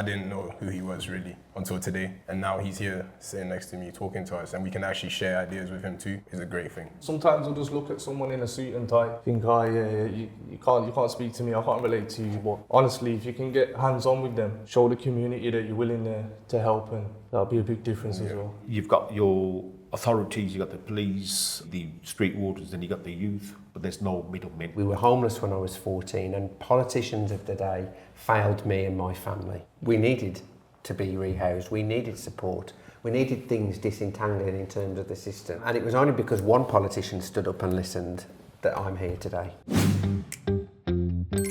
didn't know who he was really until today. And now he's here sitting next to me talking to us, and we can actually share ideas with him too. It's a great thing. Sometimes I'll just look at someone in a suit and tie, think, you can't speak to me, I can't relate to you. But honestly, if you can get hands-on with them, show the community that you're willing to help, and that'll be a big difference as well. You've got your authorities, you've got the police, the street wardens, then you've got the youth, but there's no middlemen. We were homeless when I was 14, and politicians of the day failed me and my family. We needed to be rehoused, we needed support, we needed things disentangling in terms of the system. And it was only because one politician stood up and listened that I'm here today.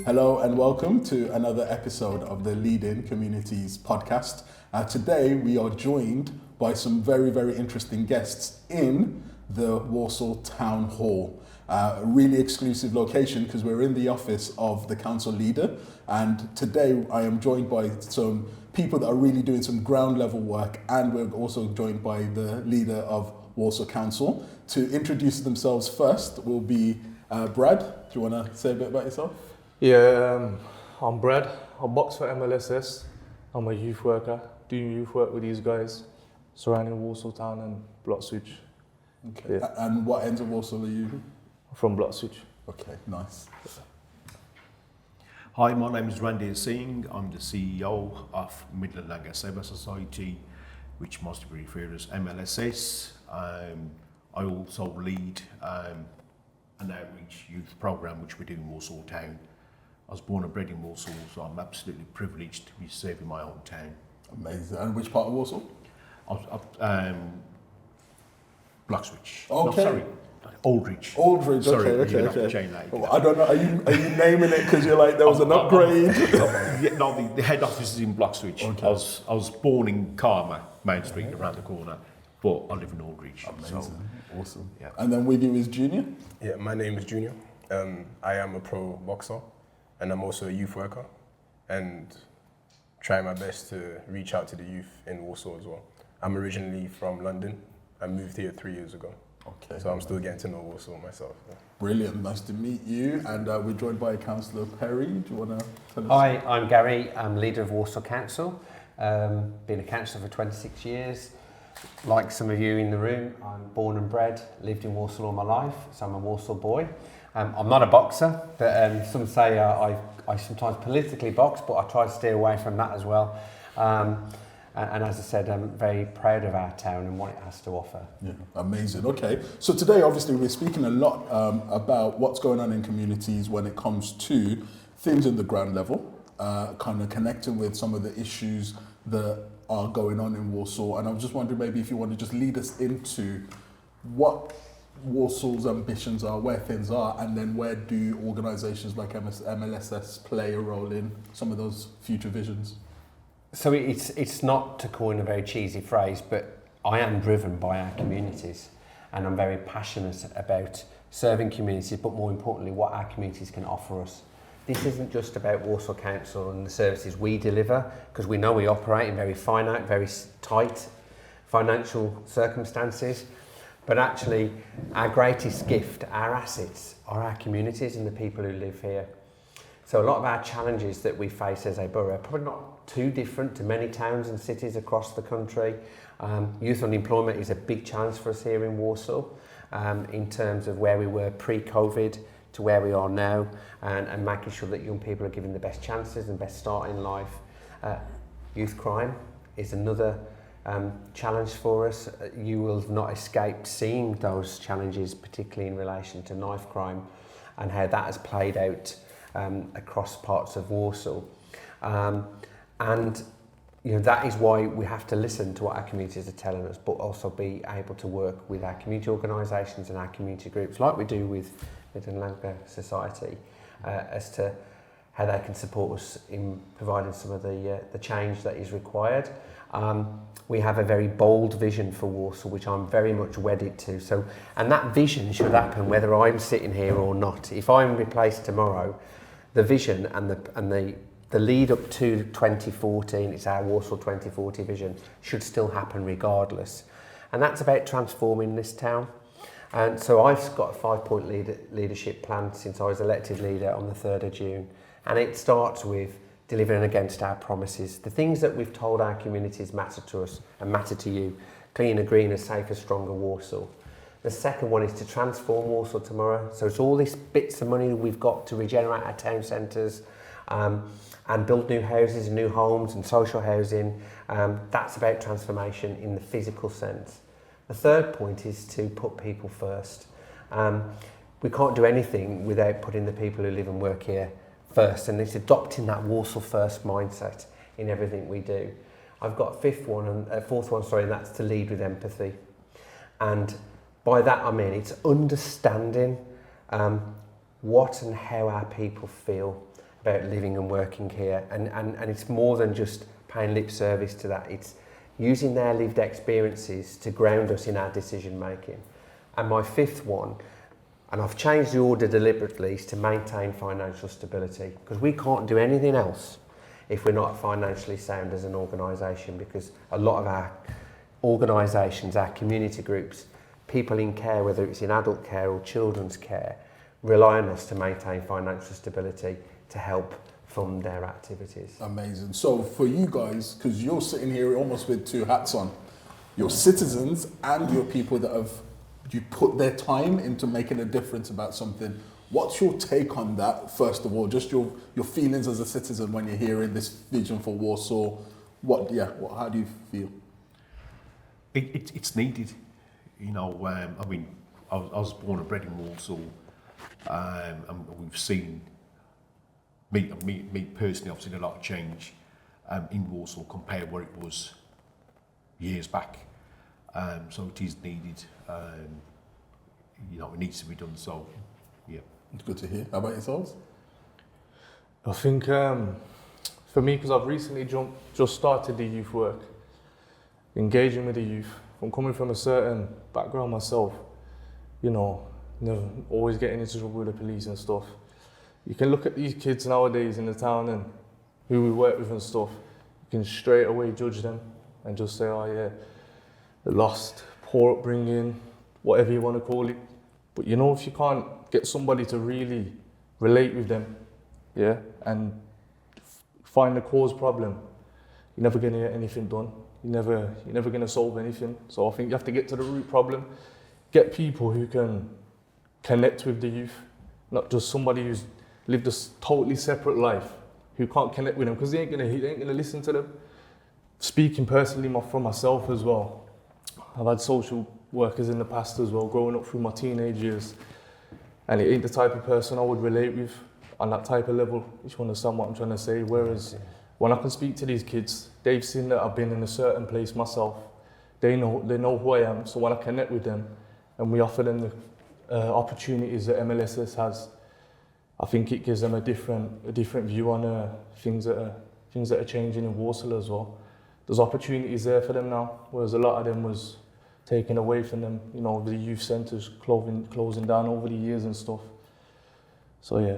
Hello and welcome to another episode of the Lead In Communities podcast. Today we are joined by some very, very interesting guests in the Walsall Town Hall. A really exclusive location because we're in the office of the council leader, and today I am joined by some people that are really doing some ground level work, and we're also joined by the leader of Walsall Council. To introduce themselves first will be Brad. Do you want to say a bit about yourself? Yeah, I'm Brad. I box for MLSS. I'm a youth worker, doing youth work with these guys surrounding Walsall Town and Block Switch. Okay. Yeah. And what end of Walsall are you? From Block Switch. Okay, nice. Hi, my name is Randy Singh. I'm the CEO of Midland Lanka Sabre Society, which must be referred as MLSS. I also lead an outreach youth program which we do in Walsall Town. I was born and bred in Walsall, so I'm absolutely privileged to be serving my own town. Amazing. And which part of Walsall? Block Switch. Okay. No, sorry. Aldridge. Aldridge, Sorry, okay. Well, I don't know, are you naming it because you're like, there was an upgrade? No, the head office is in Block Switch. Okay. I was born in Karma, Main Street, around the corner, but I live in Aldridge. Amazing, so, awesome. Yeah. And then with you is Junior? Yeah, my name is Junior. I am a pro boxer, and I'm also a youth worker, and try my best to reach out to the youth in Walsall as well. I'm originally from London. I moved here 3 years ago. Okay. So I'm still getting to know Walsall myself. Yeah. Brilliant, nice to meet you. And we're joined by Councillor Perry. Do you want to tell us? Hi, I'm Gary. I'm leader of Walsall Council. Been a councillor for 26 years. Like some of you in the room, I'm born and bred, lived in Walsall all my life, so I'm a Walsall boy. I'm not a boxer, but some say I sometimes politically box, but I try to steer away from that as well. And as I said, I'm very proud of our town and what it has to offer. Yeah, amazing. Okay, so today obviously we're speaking a lot about what's going on in communities when it comes to things in the ground level, kind of connecting with some of the issues that are going on in Walsall. And I was just wondering maybe if you want to just lead us into what Walsall's ambitions are, where things are, and then where do organisations like MLSS play a role in some of those future visions? So it's not, to coin a very cheesy phrase, but I am driven by our communities, and I'm very passionate about serving communities, but more importantly, what our communities can offer us. This isn't just about Walsall Council and the services we deliver, because we know we operate in very finite, very tight financial circumstances, but actually our greatest gift, our assets, are our communities and the people who live here. So a lot of our challenges that we face as a borough are probably not too different to many towns and cities across the country. Youth unemployment is a big challenge for us here in Walsall, in terms of where we were pre-COVID to where we are now, and making sure that young people are given the best chances and best start in life. Youth crime is another challenge for us. You will have not escaped seeing those challenges, particularly in relation to knife crime and how that has played out across parts of Walsall. And that is why we have to listen to what our communities are telling us, but also be able to work with our community organisations and our community groups, like we do with Midland Lanka Society, as to how they can support us in providing some of the change that is required. We have a very bold vision for Walsall, which I'm very much wedded to. So, and that vision should happen whether I'm sitting here or not. If I'm replaced tomorrow, the vision and the lead up to 2014, it's our Walsall 2040 vision, should still happen regardless. And that's about transforming this town. And so I've got a 5-point leadership plan since I was elected leader on the 3rd of June. And it starts with delivering against our promises. The things that we've told our communities matter to us and matter to you. Cleaner, greener, safer, stronger Walsall. The second one is to transform Walsall tomorrow. So it's all these bits of money we've got to regenerate our town centres and build new houses and new homes and social housing. That's about transformation in the physical sense. The third point is to put people first. We can't do anything without putting the people who live and work here first, and it's adopting that Walsall first mindset in everything we do. I've got a fourth one, and that's to lead with empathy. And by that I mean it's understanding what and how our people feel about living and working here, and it's more than just paying lip service to that. It's using their lived experiences to ground us in our decision making. And my fifth one, and I've changed the order deliberately, is to maintain financial stability, because we can't do anything else if we're not financially sound as an organisation, because a lot of our organisations, our community groups, people in care, whether it's in adult care or children's care, rely on us to maintain financial stability to help fund their activities. Amazing. So for you guys, because you're sitting here almost with two hats on, you're citizens and you're people that have put their time into making a difference about something. What's your take on that, first of all? Just your feelings as a citizen when you're hearing this vision for Walsall. How do you feel? It's needed. You know, I mean, I was born and bred in Walsall, and we've seen, me personally, I've seen a lot of change in Walsall compared where it was years back. So it is needed. You know, it needs to be done. So, yeah. It's good to hear. How about yourselves? I think for me, because I've recently just started the youth work, engaging with the youth. I'm coming from a certain background myself, you know, never always getting into trouble with the police and stuff. You can look at these kids nowadays in the town and who we work with and stuff, you can straight away judge them and just say, oh yeah, they're lost, poor upbringing, whatever you want to call it. But you know, if you can't get somebody to really relate with them, yeah, and find the cause problem, you're never going to get anything done. You're never going to solve anything. So I think you have to get to the root problem, get people who can connect with the youth, not just somebody who's lived a totally separate life, who can't connect with them, because they ain't gonna listen to them. Speaking personally for myself as well, I've had social workers in the past as well, growing up through my teenage years, and it ain't the type of person I would relate with on that type of level, if you understand what I'm trying to say. Whereas when I can speak to these kids, they've seen that I've been in a certain place myself. They know who I am. So when I connect with them and we offer them the opportunities that MLSS has, I think it gives them a different view on things that are changing in Walsall as well. There's opportunities there for them now, whereas a lot of them was taken away from them. You know, the youth centres closing down over the years and stuff. So yeah.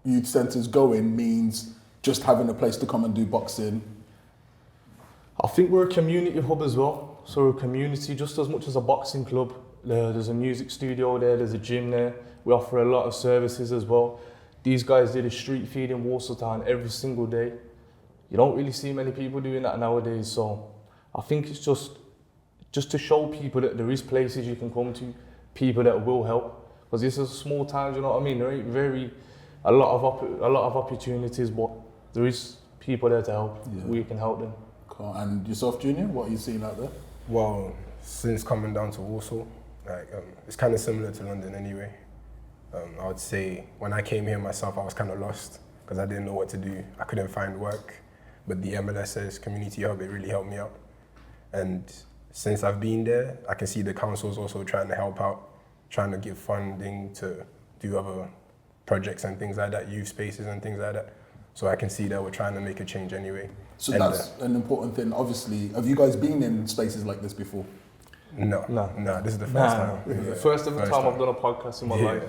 Youth centres going means just having a place to come and do boxing. I think we're a community hub as well. So we're a community just as much as a boxing club. There's a music studio there, there's a gym there. We offer a lot of services as well. These guys did a street feed in Walsall Town every single day. You don't really see many people doing that nowadays. So I think it's just to show people that there is places you can come to, people that will help. Because this is a small town, you know what I mean? There ain't a lot of opportunities, but there is people there to help. Yeah. We can help them. Cool. And yourself, Junior, what are you seeing out there? Well, since coming down to Walsall, it's kind of similar to London anyway. I would say when I came here myself, I was kind of lost because I didn't know what to do. I couldn't find work, but the MLSS community hub, it really helped me out. And since I've been there, I can see the council's also trying to help out, trying to give funding to do other projects and things like that, youth spaces and things like that. So I can see that we're trying to make a change anyway. So that's an important thing. Obviously, have you guys been in spaces like this before? No, this is the first time. Yeah. First time I've done a podcast in my life.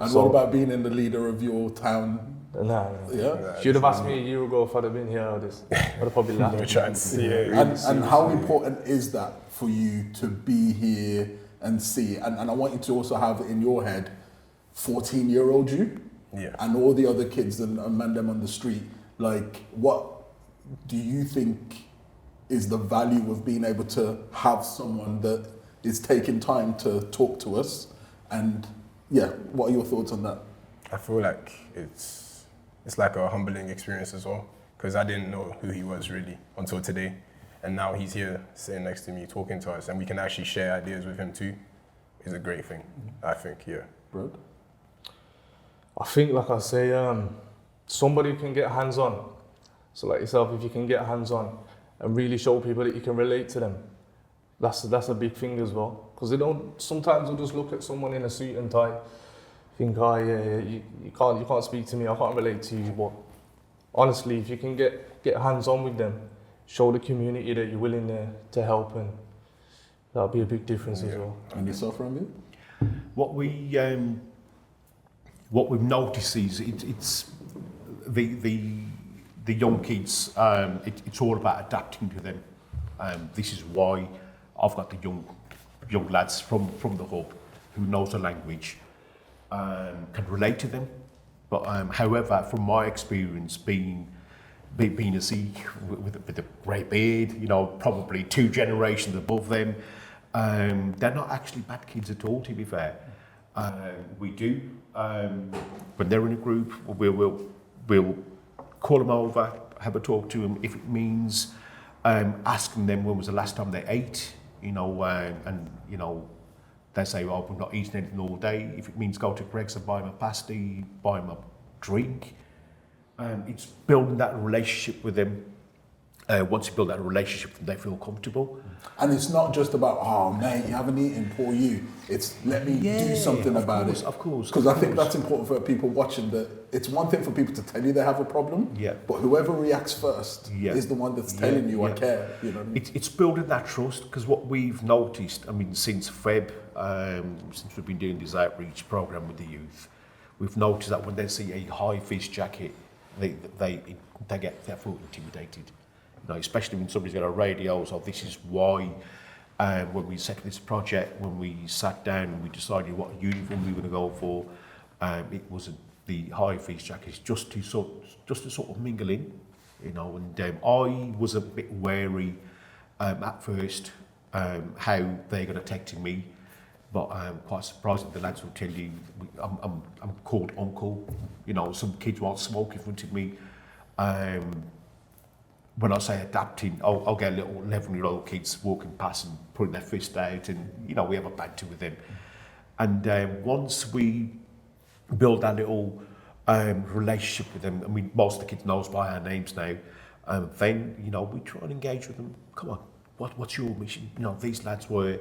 And so, what about being in the leader of your town? Nah. Yeah? If you'd have asked me a year ago if I'd have been here, I'd have probably laughed. No chance. And how important is that for you to be here and see? And I want you to also have in your head 14-year-old you and all the other kids and them on the street. like, what do you think is the value of being able to have someone that is taking time to talk to us? And yeah, what are your thoughts on that? I feel like it's like a humbling experience as well, because I didn't know who he was really until today. And now he's here sitting next to me talking to us, and we can actually share ideas with him too. It's a great thing, I think, yeah. Brad? I think, like I say, somebody can get hands-on. So like yourself, if you can get hands-on and really show people that you can relate to them, that's a big thing as well. Because sometimes they'll just look at someone in a suit and tie, think, oh yeah, you can't speak to me, I can't relate to you. But honestly, if you can get hands-on with them, show the community that you're willing to help, and that'll be a big difference as well. And yourself, Ranveer? What we've noticed is it's the young kids. It's all about adapting to them. This is why I've got the young lads from the hub who knows the language, can relate to them. But however, from my experience, being a Sikh with a grey beard, you know, probably 2 generations above them, they're not actually bad kids at all, to be fair. We do, when they're in a group, we'll call them over, have a talk to them. If it means asking them when was the last time they ate, you know, and you know, they say, oh, we're not eating anything all day. If it means go to Greg's and buy them a pasty, buy them a drink, it's building that relationship with them. Once you build that relationship, they feel comfortable. And it's not just about, oh mate, you haven't eaten, poor you. It's let me do something about it. Of course. Because I think that's important for people watching, that it's one thing for people to tell you they have a problem, but whoever reacts first is the one that's telling you, I care. You know what I mean? It's building that trust, because what we've noticed, I mean, since Feb, since we've been doing this outreach program with the youth, we've noticed that when they see a high-vis jacket, they feel intimidated. You know, especially when somebody's got a radio. So this is why, when we set this project, when we sat down and we decided what uniform we were going to go for, it was the high-vis jackets, just to sort of mingle in, you know. And I was a bit wary at first how they're going to take to me, but I'm quite surprised that the lads will tell you I'm called uncle. You know, some kids won't smoke in front of me. When I say adapting, I'll get little 11-year-old kids walking past and putting their fist out, and you know, we have a banter with them. And once we build that little relationship with them, I mean, most of the kids knows by our names now, then you know, we try and engage with them. Come on, what's your mission? You know, these lads were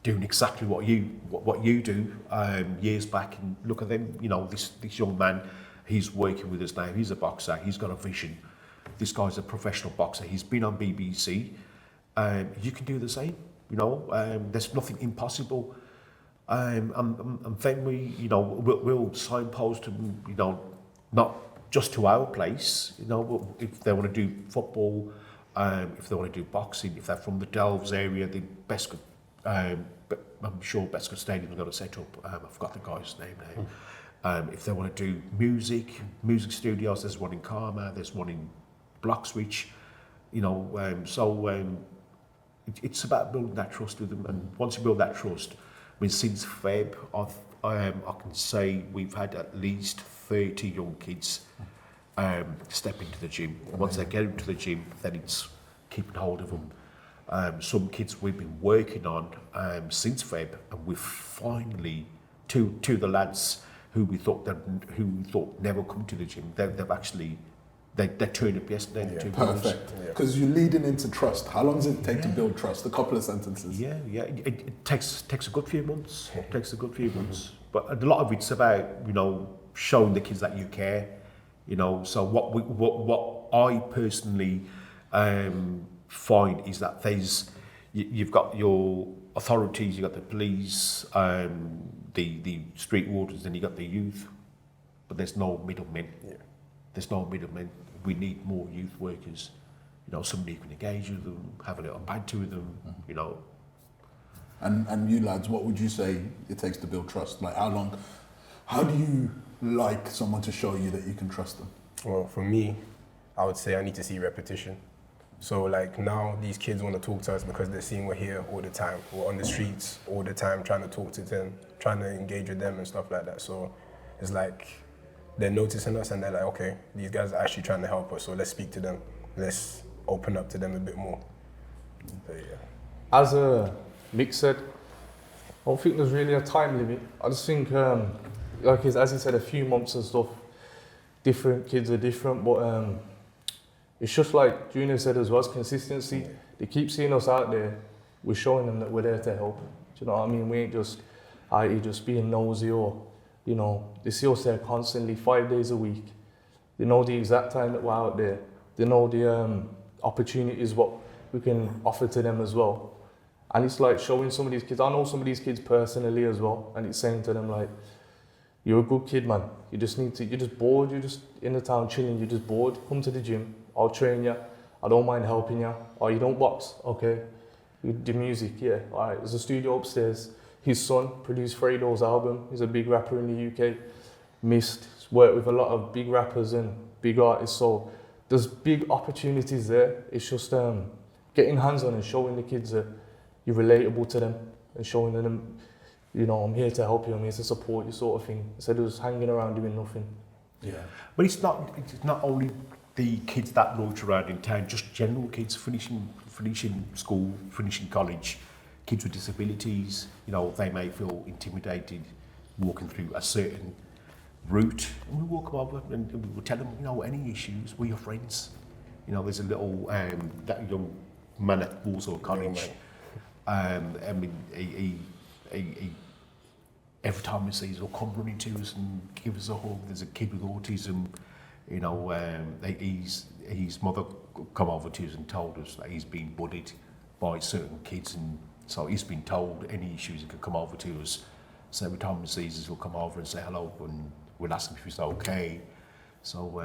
doing exactly what you do years back, and look at them. You know, this young man, he's working with us now. He's a boxer. He's got a vision. This guy's a professional boxer. He's been on BBC. You can do the same. You know, there's nothing impossible. And then we, you know, we'll signpost them. You know, not just to our place. You know, if they want to do football, if they want to do boxing, if they're from the Delves area, the Bescot, I'm sure Bescot Stadium have got a set up. I forgot the guy's name now. If they want to do music studios, there's one in Karma. There's one in Blockswich, you know, it's about building that trust with them. And once you build that trust, I mean, since Feb, I can say we've had at least 30 young kids step into the gym. And once they get into the gym, then it's keeping hold of them. Some kids we've been working on since Feb, and we've finally, to the lads who we thought never come to the gym, they've actually. They turned up yesterday. Yeah, perfect. Because you're leading into trust. How long does it take to build trust? A couple of sentences. Yeah. It takes a good few months. But a lot of it's about, you know, showing the kids that you care. You know, so what I personally find is that you've got your authorities, you've got the police, the street wardens, then you got the youth, but there's no middlemen. Yeah. There's no middlemen. We need more youth workers. You know, somebody who can engage with them, have a little banter with them, you know. And you lads, what would you say it takes to build trust? Like, how do you like someone to show you that you can trust them? Well, for me, I would say I need to see repetition. So like now these kids want to talk to us because they're seeing we're here all the time. We're on the streets all the time trying to talk to them, trying to engage with them and stuff like that. So it's like they're noticing us and they're like, okay, these guys are actually trying to help us, so let's speak to them. Let's open up to them a bit more. So, yeah. As Mick said, I don't think there's really a time limit. I just think, like as he said, a few months and stuff, different kids are different, but it's just like Junior said as well, it's consistency. Yeah. They keep seeing us out there, we're showing them that we're there to help. Do you know what I mean? We ain't just, just being nosy or, you know, they see us there constantly, 5 days a week. They know the exact time that we're out there. They know the opportunities, what we can offer to them as well. And it's like showing some of these kids, I know some of these kids personally as well, and it's saying to them like, you're a good kid, man. You just need to, you're just bored, you're just in the town chilling, you're just bored. Come to the gym, I'll train you. I don't mind helping you. Oh, you don't box? Okay. You do music, yeah. All right, there's a studio upstairs. His son produced Fredo's album. He's a big rapper in the UK. He's worked with a lot of big rappers and big artists. So there's big opportunities there. It's just getting hands on and showing the kids that you're relatable to them and showing them, you know, I'm here to help you, I'm here to support you, sort of thing. Instead of just hanging around doing nothing. Yeah. But it's not only the kids that launch around in town, just general kids finishing school, finishing college, kids with disabilities, you know, they may feel intimidated walking through a certain route. And we walk over and we tell them, you know, any issues, we're your friends. You know, there's a little, that young man at Walsall College, I mean, he every time he sees us, he'll come running to us and give us a hug. There's a kid with autism, you know, his mother come over to us and told us that he's been bullied by certain kids, and so he's been told any issues he can come over to us. So every time he sees us, he'll come over and say hello, and we'll ask him if he's okay. So,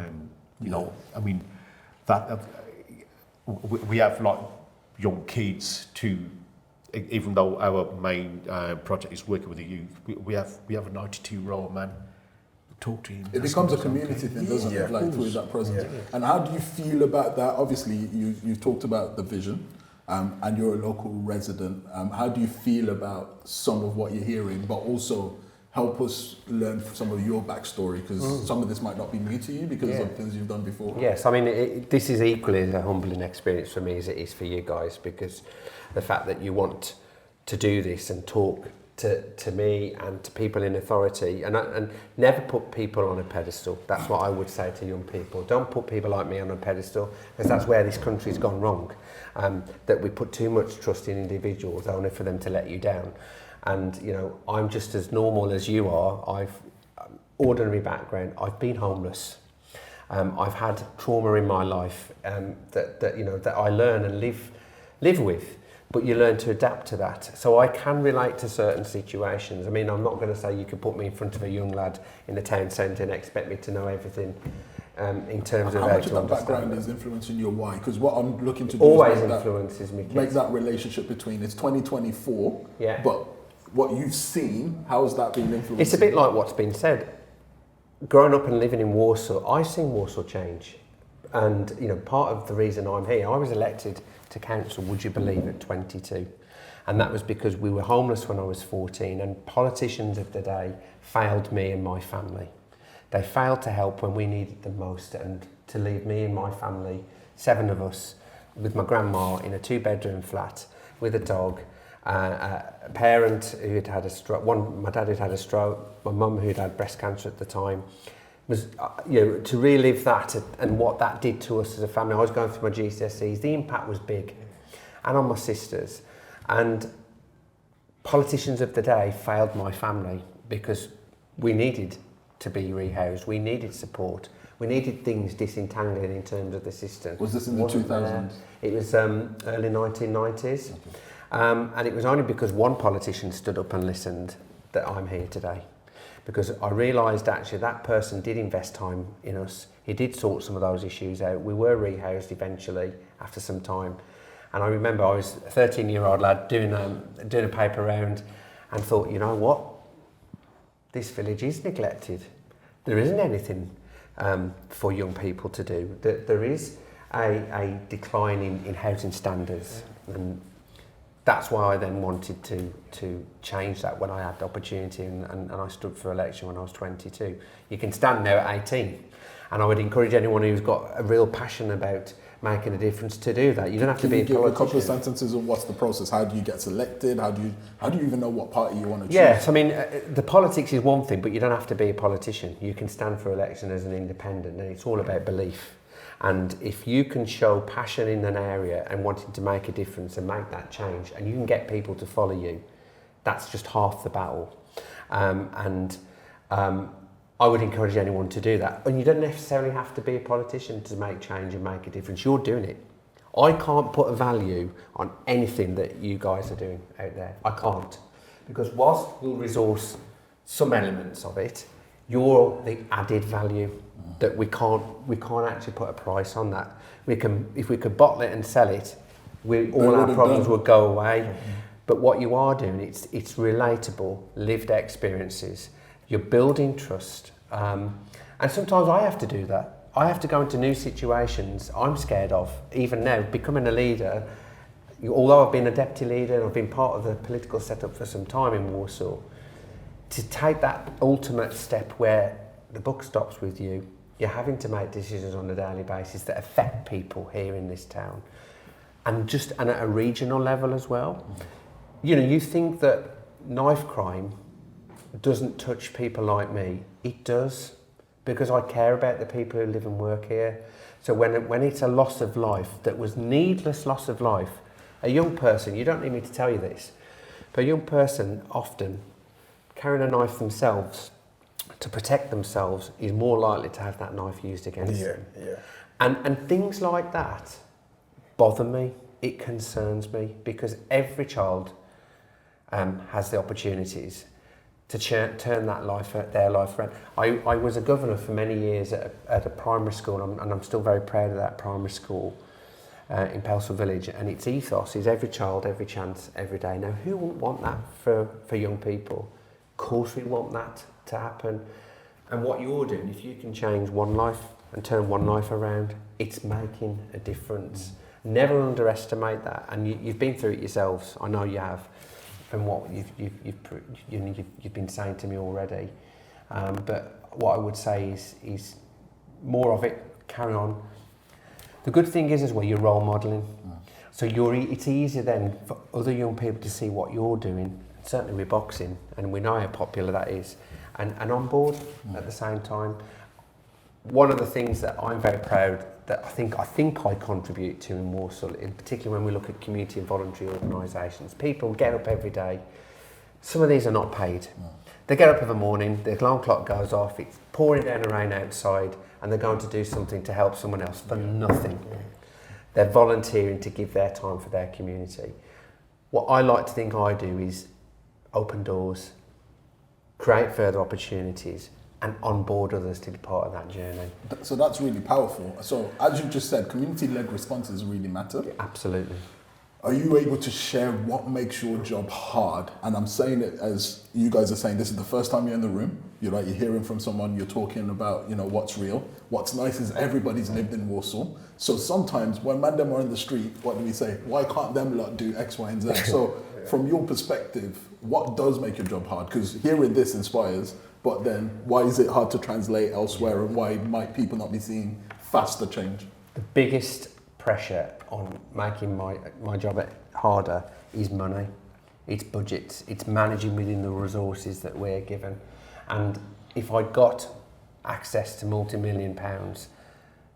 you know, I mean, that we have like young kids to, even though our main project is working with the youth, we have a 92-year-old man. Talk to him. It becomes a community thing, doesn't it? Like through that presence. Yeah. And how do you feel about that? Obviously, you talked about the vision, and you're a local resident. How do you feel about some of what you're hearing, but also help us learn some of your backstory, because some of this might not be new to you because of things you've done before. Yes, I mean, this is equally as a humbling experience for me as it is for you guys, because the fact that you want to do this and talk to me and to people in authority, and never put people on a pedestal. That's what I would say to young people. Don't put people like me on a pedestal, because that's where this country's gone wrong. That we put too much trust in individuals only for them to let you down. And, you know, I'm just as normal as you are. I've ordinary background. I've been homeless. I've had trauma in my life that you know, that I learn and live with. But you learn to adapt to that. So I can relate to certain situations. I mean, I'm not going to say you could put me in front of a young lad in the town centre and expect me to know everything in terms of how much of that background is influencing your why? Because what I'm looking to do always is influences me. Make that relationship between, it's 2024, but what you've seen, how has that been influencing? It's a bit like what's been said. Growing up and living in Walsall, I've seen Walsall change. And, you know, part of the reason I'm here, I was elected to council, would you believe, at 22. And that was because we were homeless when I was 14, and politicians of the day failed me and my family. They failed to help when we needed them most, and to leave me and my family, 7 of us, with my grandma in a 2-bedroom flat with a dog, a parent who had had a stroke, my dad had had a stroke, my mum who'd had breast cancer at the time. Was, you know, to relive that and what that did to us as a family. I was going through my GCSEs, the impact was big, and on my sisters. And politicians of the day failed my family because we needed to be rehoused, we needed support, we needed things disentangling in terms of the system. Was this in the 2000s? It was early 1990s. And it was only because one politician stood up and listened that I'm here today. Because I realised actually that person did invest time in us. He did sort some of those issues out. We were rehoused eventually after some time. And I remember I was a 13-year-old lad doing a paper round and thought, you know what? This village is neglected. There isn't anything for young people to do. There is a decline in housing standards, and that's why I then wanted to change that when I had the opportunity, and I stood for election when I was 22. You can stand now at 18, and I would encourage anyone who's got a real passion about making a difference to do that. You don't have to be a politician. Can you give a couple of sentences of what's the process? How do you get selected? How do you even know what party you want to choose? Yes, I mean, the politics is one thing, but you don't have to be a politician. You can stand for election as an independent, and it's all about belief. And if you can show passion in an area and wanting to make a difference and make that change, and you can get people to follow you, that's just half the battle. I would encourage anyone to do that. And you don't necessarily have to be a politician to make change and make a difference. You're doing it. I can't put a value on anything that you guys are doing out there. I can't. Because whilst we'll resource some elements of it, you're the added value that we can't actually put a price on that. If we could bottle it and sell it, all our problems would go away. But what you are doing, it's relatable, lived experiences. You're building trust. And sometimes I have to do that. I have to go into new situations I'm scared of. Even now, becoming a leader, although I've been a deputy leader and I've been part of the political setup for some time in Walsall, to take that ultimate step where the buck stops with you, you're having to make decisions on a daily basis that affect people here in this town. And at a regional level as well. You know, you think that knife crime doesn't touch people like me. It does, because I care about the people who live and work here. So when it's a loss of life that was needless loss of life, a young person, you don't need me to tell you this, but a young person often carrying a knife themselves to protect themselves is more likely to have that knife used against them. Yeah. And things like that bother me. It concerns me, because every child has the opportunities to turn their life around. I was a governor for many years at a primary school, and I'm still very proud of that primary school in Pelsall Village, and its ethos is every child, every chance, every day. Now, who wouldn't want that for young people? Of course we want that to happen. And what you're doing, if you can change one life and turn one life around, it's making a difference. Never underestimate that. And you've been through it yourselves. I know you have, from what you've been saying to me already. But what I would say is more of it. Carry on. The good thing is as well, you're role modelling. So it's easier then for other young people to see what you're doing. Certainly with boxing, and we know how popular that is, and on board at the same time. One of the things that I'm very proud that I think I contribute to in Walsall, in particular when we look at community and voluntary organisations, people get up every day. Some of these are not paid. They get up in the morning, the alarm clock goes off, it's pouring down the rain outside, and they're going to do something to help someone else for nothing. They're volunteering to give their time for their community. What I like to think I do is open doors, create further opportunities, and onboard others to be part of that journey. So that's really powerful. So as you just said, community-led responses really matter. Absolutely. Are you able to share what makes your job hard? And I'm saying it as you guys are saying, this is the first time you're in the room. You're hearing from someone, you're talking about, what's real. What's nice is everybody's lived in Walsall. So sometimes when mandem are in the street, what do we say? Why can't them lot do X, Y, and Z? So from your perspective, what does make your job hard? Because hearing this inspires, but then why is it hard to translate elsewhere, and why might people not be seeing faster change? The biggest pressure on making my job harder is money. It's budgets. It's managing within the resources that we're given. And if I got access to multi-million pounds,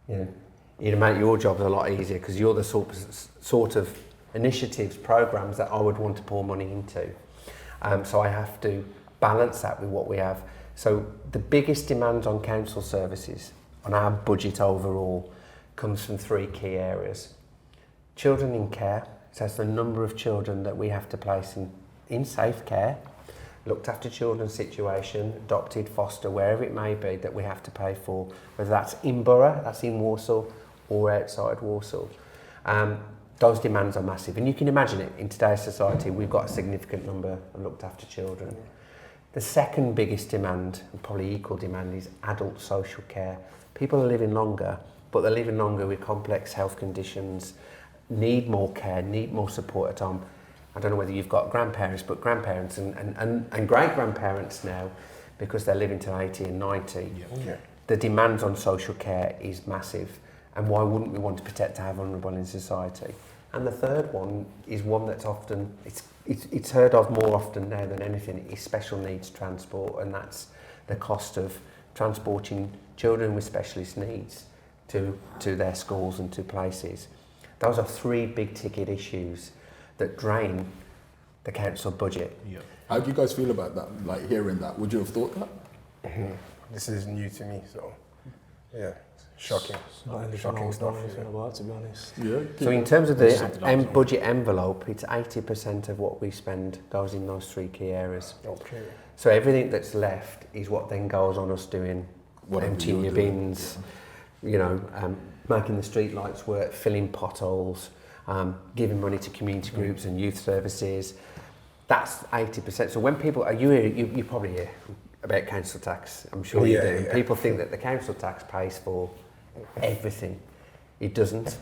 it'd make your job a lot easier, because you're the sort of initiatives, programs that I would want to pour money into. So I have to balance that with what we have. So the biggest demand on council services, on our budget overall, comes from three key areas. Children in care, so that's the number of children that we have to place in safe care, looked after children's situation, adopted, foster, wherever it may be, that we have to pay for, whether that's in borough, that's in Walsall, or outside Walsall. Those demands are massive, and you can imagine it in today's society. We've got a significant number of looked after children. The second biggest demand, and probably equal demand, is adult social care. People are living longer, but they're living longer with complex health conditions, need more care, need more support at home. I don't know whether you've got grandparents, but grandparents and great-grandparents now, because they're living to 80 and 90, the demands on social care is massive. And why wouldn't we want to protect our vulnerable in society? And the third one is one that's often, it's heard of more often now than anything, is special needs transport, and that's the cost of transporting children with specialist needs to their schools and to places. Those are three big ticket issues that drain the council budget. Yeah. How do you guys feel about that? Like hearing that, would you have thought that? This is new to me, so yeah, shocking. Not anything I Shocking would stuff. know anything about, to be honest. Yeah. So in terms of the Something else. budget envelope, it's 80% of what we spend goes in those three key areas. Okay. So everything that's left is what then goes on us doing, Whatever emptying you're your doing, bins, you know, making the street lights work, filling potholes, giving money to community groups and youth services. That's 80%. So when people are you probably hear about council tax. I'm sure you do. Yeah. People think that the council tax pays for everything. It doesn't.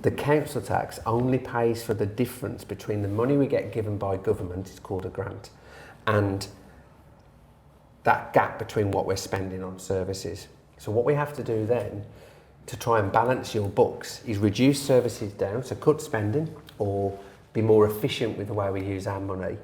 The council tax only pays for the difference between the money we get given by government, it's called a grant, and that gap between what we're spending on services. So what we have to do then to try and balance your books is reduce services down, so cut spending, or be more efficient with the way we use our money,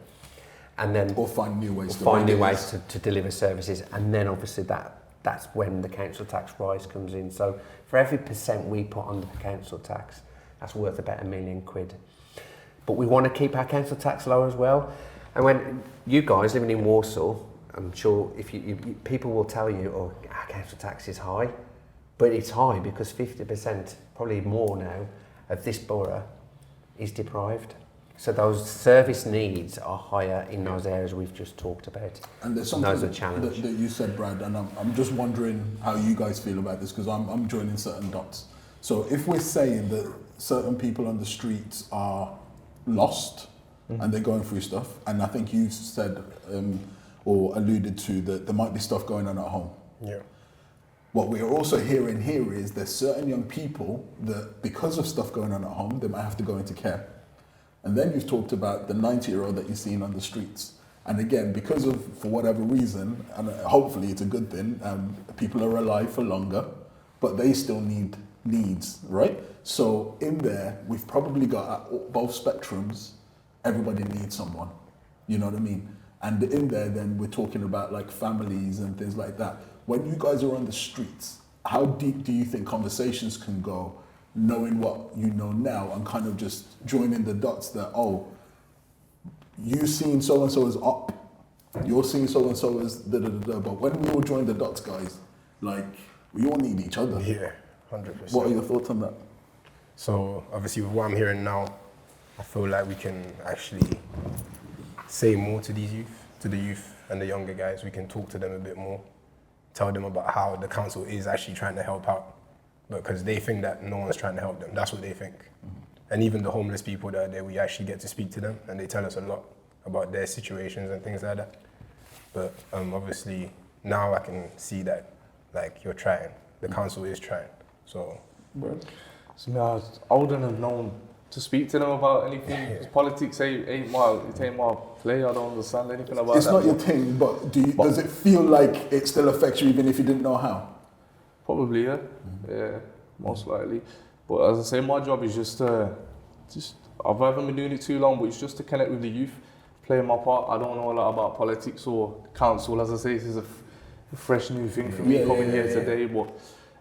and then Or find new ways to find new regulate. ways to deliver services, and then obviously that's when the council tax rise comes in. So for every % we put on the council tax, that's worth about £1 million. But we want to keep our council tax low as well. And when you guys living in Walsall, I'm sure if you people will tell you, oh, our council tax is high, but it's high because 50%, probably more now, of this borough is deprived. So those service needs are higher in those areas we've just talked about. And there's And something those are challenge. that you said, Brad, and I'm just wondering how you guys feel about this because I'm joining certain dots. So if we're saying that certain people on the streets are lost and they're going through stuff, and I think you said or alluded to that there might be stuff going on at home. Yeah. What we're also hearing here is there's certain young people that because of stuff going on at home, they might have to go into care. And then you've talked about the 90-year-old that you're seeing on the streets. And again, because of, for whatever reason, and hopefully it's a good thing, people are alive for longer, but they still need needs, right? So in there, we've probably got at both spectrums, everybody needs someone. You know what I mean? And in there, then we're talking about like families and things like that. When you guys are on the streets, how deep do you think conversations can go, knowing what you know now and kind of just joining the dots that, oh, you seeing so-and-so is up, you're seeing so-and-so is da-da-da-da, but when we all join the dots, guys, like, we all need each other. Yeah, 100%. What are your thoughts on that? So obviously with what I'm hearing now, I feel like we can actually say more to these youth, to the youth and the younger guys. We can talk to them a bit more, tell them about how the council is actually trying to help out, because they think that no one's trying to help them. That's what they think. And even the homeless people that are there, we actually get to speak to them and they tell us a lot about their situations and things like that. But obviously now I can see that like you're trying, the council is trying. So So I wouldn't have known to speak to them about anything. 'Cause politics ain't my play. I don't understand anything about It's that. not your thing, but does it feel like it still affects you even if you didn't know how? Probably, yeah. Yeah, most likely. But as I say, my job is just I haven't been doing it too long, but it's just to connect with the youth, playing my part. I don't know a lot about politics or council. As I say, this is a fresh new thing for me coming here today. But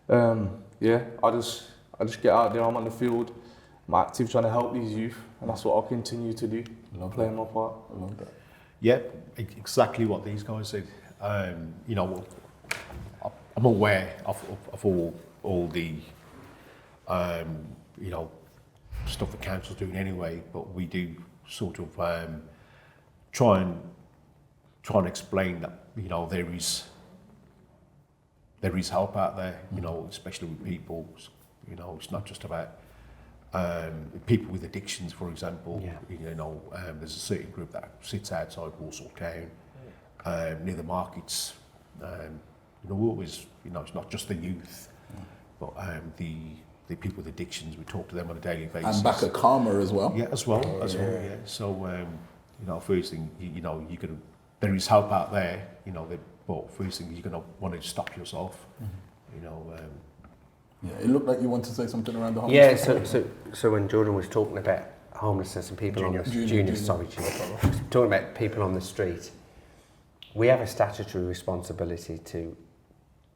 I just get out there. I'm on the field. I'm active trying to help these youth, and that's what I'll continue to do. Playing my part. I love that. Yeah, exactly what these guys said. You know, I'm aware of all the you know, stuff the council's doing anyway, but we do sort of try and explain that, you know, there is help out there, you know, especially with people. You know, it's not just about people with addictions, for example. Yeah. You know, there's a certain group that sits outside Walsall town, near the markets. We always, it's not just the youth, but the people with addictions. We talk to them on a daily basis. And back at Karma as well. Yeah, as well. So, first thing, you could. There is help out there, but first thing you're gonna want to stop yourself. Yeah, it looked like you wanted to say something around the homelessness. Yeah, so when Jordan was talking about homelessness and people on the junior, talking about people on the street, we have a statutory responsibility to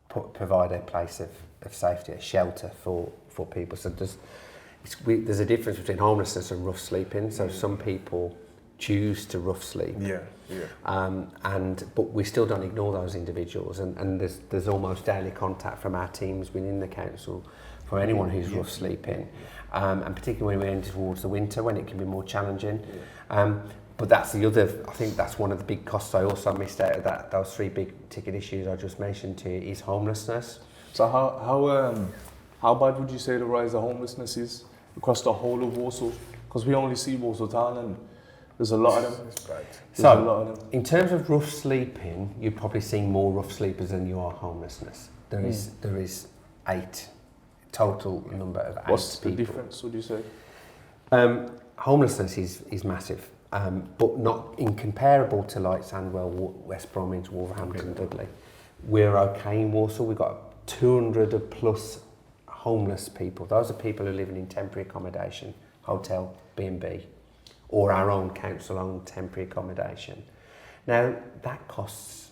provide a place of safety, a shelter for people. So there's a difference between homelessness and rough sleeping. So some people choose to rough sleep. But we still don't ignore those individuals, and there's almost daily contact from our teams within the council for anyone who's rough sleeping, and particularly when we're into towards the winter when it can be more challenging. But that's I think that's one of the big costs I also missed out of those three big ticket issues I just mentioned to you is homelessness. So how bad would you say the rise of homelessness is across the whole of Walsall? Because we only see Walsall town and there's a lot of them. In terms of rough sleeping, you're probably seeing more rough sleepers than you are homelessness. There is 8 total number of 8 What's people. the difference, would you say? Homelessness is massive, but not incomparable to like Sandwell, West Bromwich, Wolverhampton, Dudley. We're okay in Walsall. We've got 200 plus homeless people. Those are people who are living in temporary accommodation, hotel, B&B. Or our own council-owned temporary accommodation. Now, that costs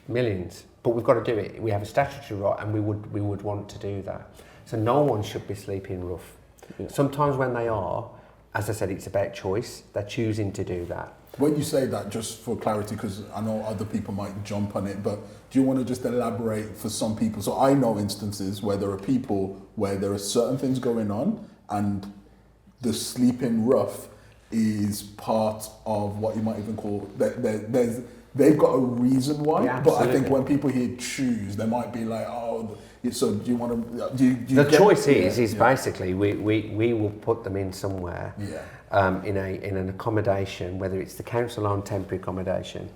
millions, but we've got to do it. We have a statutory right, and we would want to do that. So no one should be sleeping rough. Yeah. Sometimes when they are, as I said, it's about choice. They're choosing to do that. When you say that, just for clarity, because I know other people might jump on it, but do you want to just elaborate for some people? So I know instances where there are people where there are certain things going on, and the sleeping rough is part of what you might even call they've got a reason why. Yeah, but I think when people hear choose, they might be like, oh, so do you want to? Do you the choice is basically we will put them in somewhere in an accommodation, whether it's the council-owned temporary accommodation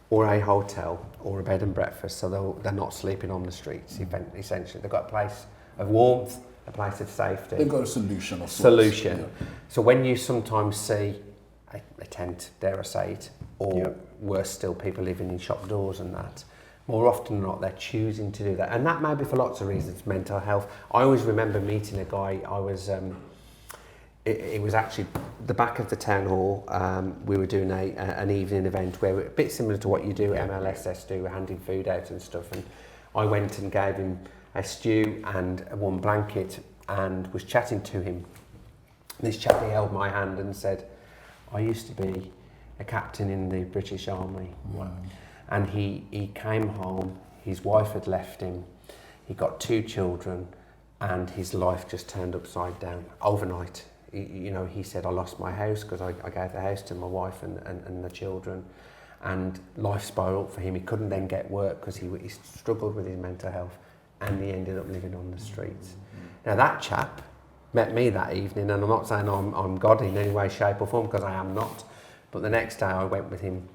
or a hotel or a bed and breakfast, so they're not sleeping on the streets. Essentially, they've got a place of warmth, a place of safety. They've got a solution of sorts. Yeah. So when you sometimes see a tent, dare I say it, or worse still, people living in shop doors and that, more often than not, they're choosing to do that. And that may be for lots of reasons, mental health. I always remember meeting a guy, it was actually the back of the town hall. We were doing an evening event where, a bit similar to what you do, MLSS do, we're handing food out and stuff. And I went and gave him a stew and a warm blanket and was chatting to him. This chappie held my hand and said, I used to be a captain in the British Army. Wow. And he came home, his wife had left him, he got 2 children, and his life just turned upside down overnight. He said, I lost my house because I gave the house to my wife and the children, and life spiraled for him. He couldn't then get work because he struggled with his mental health, and he ended up living on the streets. Now that chap met me that evening, and I'm not saying I'm God in any way, shape or form, because I am not, but the next day I went with him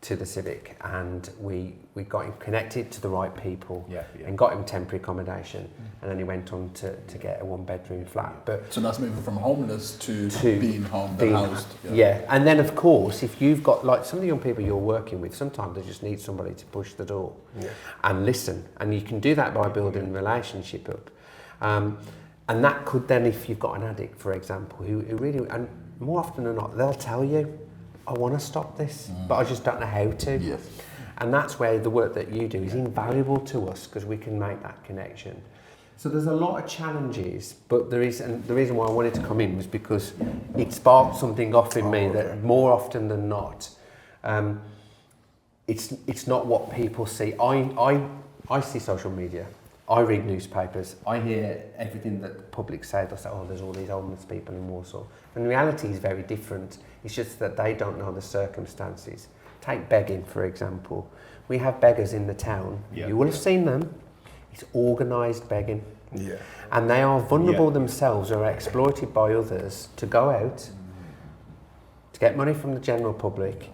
to the Civic, and we got him connected to the right people and got him temporary accommodation, and then he went on to get a 1-bedroom flat. But so that's moving from homeless to being housed. And then of course, if you've got like some of the young people you're working with, sometimes they just need somebody to push the door and listen, and you can do that by building a relationship up. And that could then, if you've got an addict, for example, who really, and more often than not, they'll tell you, I want to stop this, but I just don't know how to. Yes. And that's where the work that you do is invaluable to us, because we can make that connection. So there's a lot of challenges, but there is, and the reason why I wanted to come in was because it sparked something off in me that more often than not, it's not what people see. I see social media. I read newspapers, I hear everything that the public say. They'll say, oh, there's all these homeless people in Walsall. And the reality is very different. It's just that they don't know the circumstances. Take begging, for example. We have beggars in the town. You will have seen them. It's organised begging. Yeah. And they are vulnerable themselves, or are exploited by others to go out, to get money from the general public,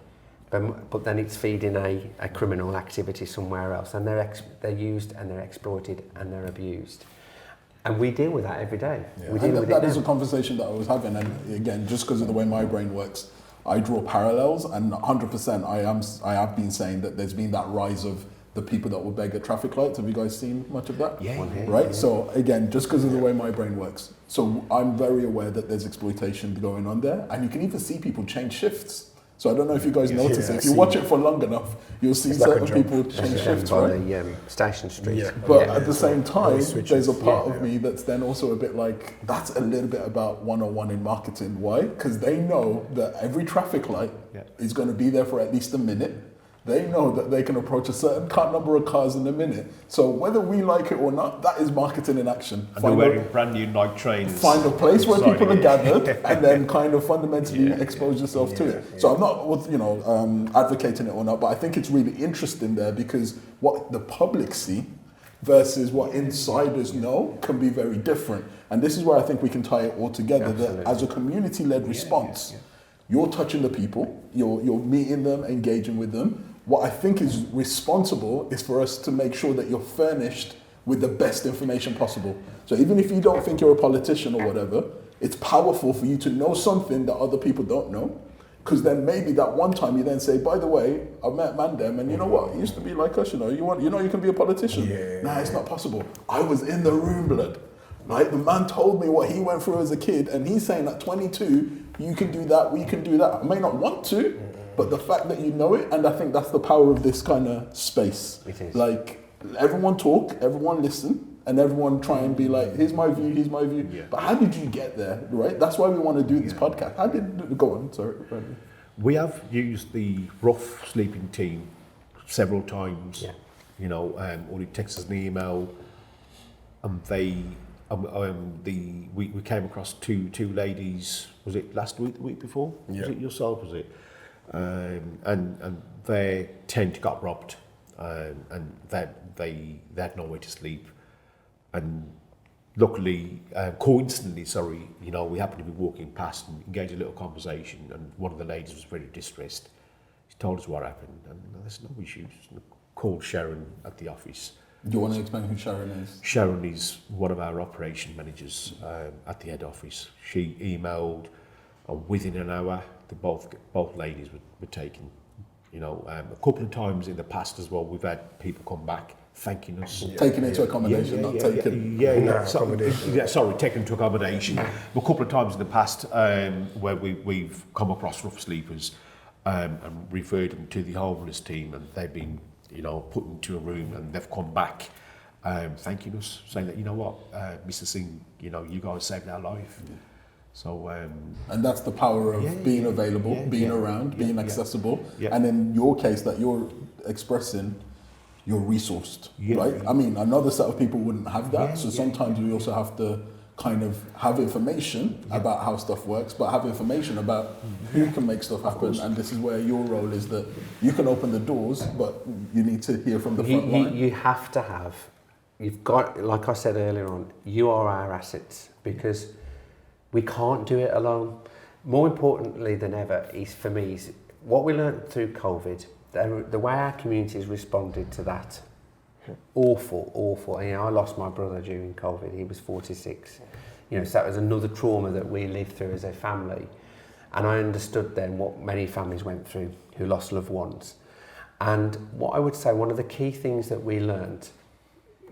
but then it's feeding a criminal activity somewhere else, and they're used and they're exploited and they're abused. And we deal with that every day. We deal with that it is now. a conversation that I was having, and again, just because of the way my brain works, I draw parallels, and 100% I have been saying that there's been that rise of the people that will beg at traffic lights. Have you guys seen much of that? Yeah. Right? So again, just because of the way my brain works. So I'm very aware that there's exploitation going on there, and you can even see people change shifts. So I don't know if you guys notice it. If you watch it for long enough, you'll see certain people change shifts, by right? the Station Street. Yeah. But at the same time, switches. there's a part of me that's then also a bit like, that's a little bit about 101 in marketing. Why? Because they know that every traffic light is going to be there for at least a minute. They know that they can approach a certain number of cars in a minute. So whether we like it or not, that is marketing in action. And they're wearing brand new Nike trainers. Find a place where Sorry. people are gathered, and then kind of fundamentally expose yourself to it. So I'm not, advocating it or not, but I think it's really interesting there, because what the public see versus what insiders know can be very different. And this is where I think we can tie it all together. That as a community-led response, you're touching the people, you're meeting them, engaging with them. What I think is responsible is for us to make sure that you're furnished with the best information possible. So even if you don't think you're a politician or whatever, it's powerful for you to know something that other people don't know. Because then maybe that one time you then say, by the way, I met Mandem, and you know what? He used to be like us, you can be a politician. Nah, it's not possible. I was in the room, blood. Right? The man told me what he went through as a kid, and he's saying at 22, you can do that, we can do that. I may not want to, but the fact that you know it, and I think that's the power of this kind of space. It is. Like, everyone talk, everyone listen, and everyone try and be like, here's my view. Yeah. But how did you get there, right? That's why we want to do this podcast. How did, go on, sorry. We have used the rough sleeping team several times. Yeah. Or he texts us an email, and they, we came across two ladies. Was it last week, the week before? Yeah. Was it yourself? Was it? And their tent got robbed, and they had nowhere to sleep, and luckily, coincidentally, we happened to be walking past and engaged in a little conversation, and one of the ladies was very distressed. She told us what happened, and there's no issues. Called Sharon at the office. Do you want to explain who Sharon is? Sharon is one of our operation managers at the head office. She emailed, and within an hour, both ladies were taken. A couple of times in the past as well, we've had people come back thanking us. Taken into accommodation, not taken. Taken into accommodation. A couple of times in the past where we've come across rough sleepers and referred them to the homeless team, and they've been put into a room, and they've come back thanking us, saying that, Mr. Singh, you guys saved our life. So and that's the power of being available, being around, being accessible, and in your case that you're expressing, you're resourced, right? I mean, another set of people wouldn't have that, so sometimes we also have to kind of have information about how stuff works, but have information about who can make stuff happen, and this is where your role is, that you can open the doors, but you need to hear from the front line. You have to have, you've got, like I said earlier on, you are our assets, because we can't do it alone. More importantly than ever is, for me, is what we learned through COVID, the way our communities responded to that. Awful. I lost my brother during COVID. He was 46. So that was another trauma that we lived through as a family. And I understood then what many families went through who lost loved ones. And what I would say, one of the key things that we learned,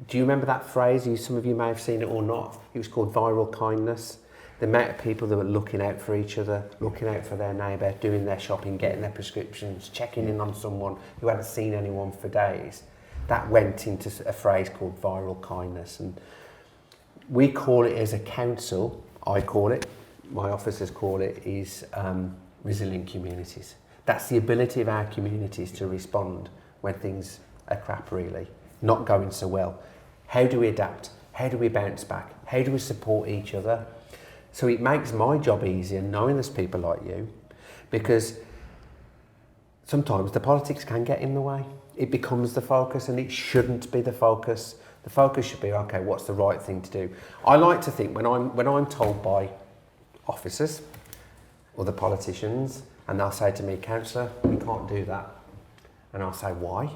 do you remember that phrase? Some of you may have seen it or not. It was called viral kindness. The amount of people that were looking out for each other, looking out for their neighbour, doing their shopping, getting their prescriptions, checking in on someone who hadn't seen anyone for days. That went into a phrase called viral kindness. And we call it as a council, I call it, my officers call it, is resilient communities. That's the ability of our communities to respond when things are crap, really, not going so well. How do we adapt? How do we bounce back? How do we support each other? So it makes my job easier knowing there's people like you, because sometimes the politics can get in the way. It becomes the focus, and it shouldn't be the focus. The focus should be, okay, what's the right thing to do? I like to think when I'm told by officers or the politicians, and they'll say to me, counsellor, we can't do that. And I'll say, why?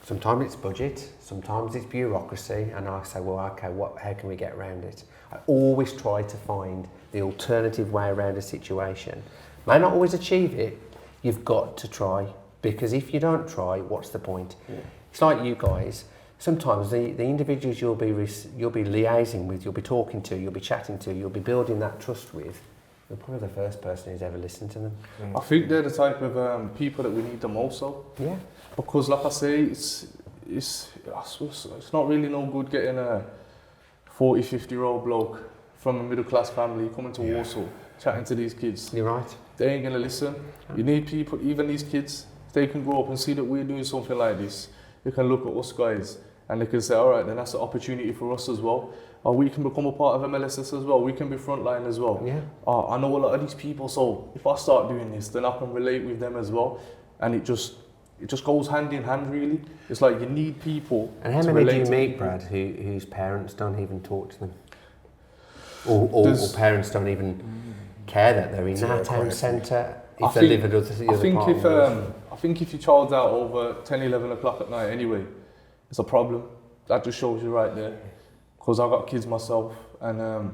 Sometimes it's budget, sometimes it's bureaucracy, and I say, well, okay, how can we get around it? I always try to find the alternative way around a situation. May not always achieve it, you've got to try, because if you don't try, what's the point? Yeah. It's like you guys, sometimes the individuals you'll be liaising with, you'll be talking to, you'll be chatting to, you'll be building that trust with, you're probably the first person who's ever listened to them. I think they're the type of people that we need the most of. Yeah. Because like I say, it's not really no good getting a 40, 50-year-old bloke from a middle class family coming to Walsall, chatting to these kids. You're right. They ain't gonna listen. You need people, even these kids, they can grow up and see that we're doing something like this. They can look at us guys and they can say, all right, then that's an opportunity for us as well. Or we can become a part of MLSS as well. We can be frontline as well. Yeah. I know a lot of these people, so if I start doing this, then I can relate with them as well. And it just goes hand in hand, really. It's like you need people. And how many do you meet, Brad, whose parents don't even talk to them? Or parents don't even care that they're in that town centre if they live at the other part of the world? I think if your child's out over 10, 11 o'clock at night anyway, it's a problem. That just shows you right there. Because I've got kids myself, and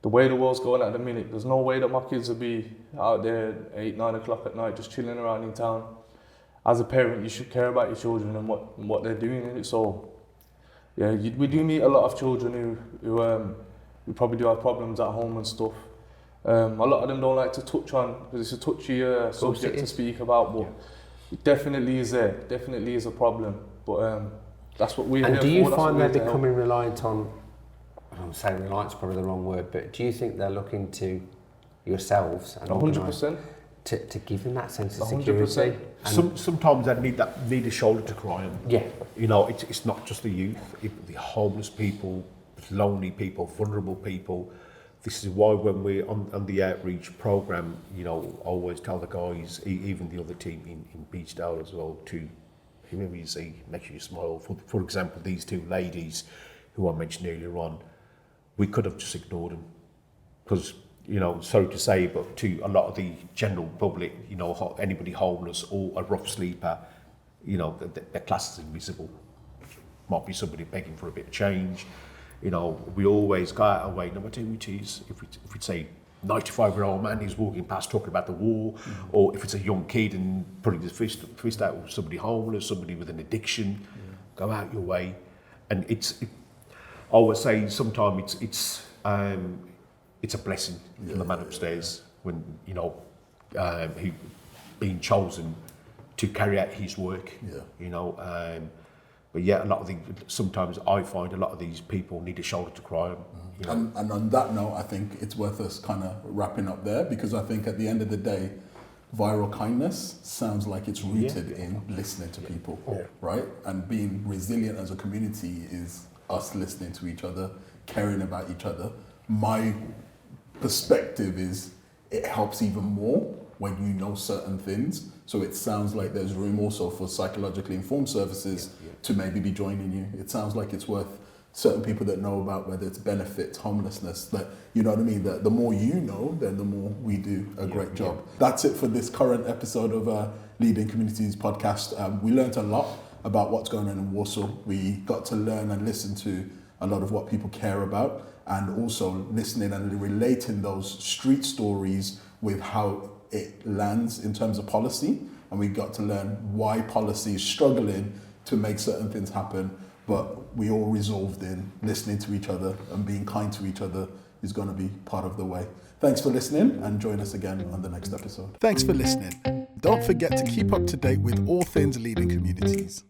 the way the world's going at the minute, there's no way that my kids will be out there 8, 9 o'clock at night just chilling around in town. As a parent, you should care about your children and what they're doing in it. So, yeah, we do meet a lot of children who probably do have problems at home and stuff. A lot of them don't like to touch on, because it's a touchy subject to speak about, but it definitely is there. Definitely is a problem. But that's what we're here for. And do you find they're becoming reliant on, I'm saying reliant's probably the wrong word, but do you think they're looking to yourselves and 100%. To give them that sense of security? Sometimes they need a shoulder to cry on. Yeah. You know, it's not just the youth, the homeless people, lonely people, vulnerable people. This is why when we're on the outreach programme, you know, I always tell the guys, even the other team in Beachdale as well, to whoever you see, make sure you smile. For example, these two ladies who I mentioned earlier on, we could have just ignored them because, you know, sorry to say, but to a lot of the general public, you know, anybody homeless or a rough sleeper, you know, their class is invisible. Might be somebody begging for a bit of change. You know, we always go out our way, no matter who it is. If we say 95-year-old man who's walking past talking about the war, or if it's a young kid and putting his fist out with somebody homeless, somebody with an addiction, go out your way. And I would say sometimes it's a blessing from the man upstairs when, you know, he being chosen to carry out his work. You know, but yeah, sometimes I find a lot of these people need a shoulder to cry on. You know? And on that note, I think it's worth us kind of wrapping up there, because I think at the end of the day, viral kindness sounds like it's rooted in listening to people, right? And being resilient as a community is us listening to each other, caring about each other. My perspective is it helps even more when you know certain things. So it sounds like there's room also for psychologically informed services to maybe be joining you. It sounds like it's worth certain people that know about whether it's benefits, homelessness, that, you know what I mean, that the more you know, then the more we do a great job. That's it for this current episode of Leading Communities podcast. We learned a lot about what's going on in Walsall. We got to learn and listen to a lot of what people care about, and also listening and relating those street stories with how it lands in terms of policy. And we got to learn why policy is struggling to make certain things happen, but we all resolved in listening to each other and being kind to each other is going to be part of the way. Thanks for listening, and join us again on the next episode. Thanks for listening. Don't forget to keep up to date with all things Leading Communities.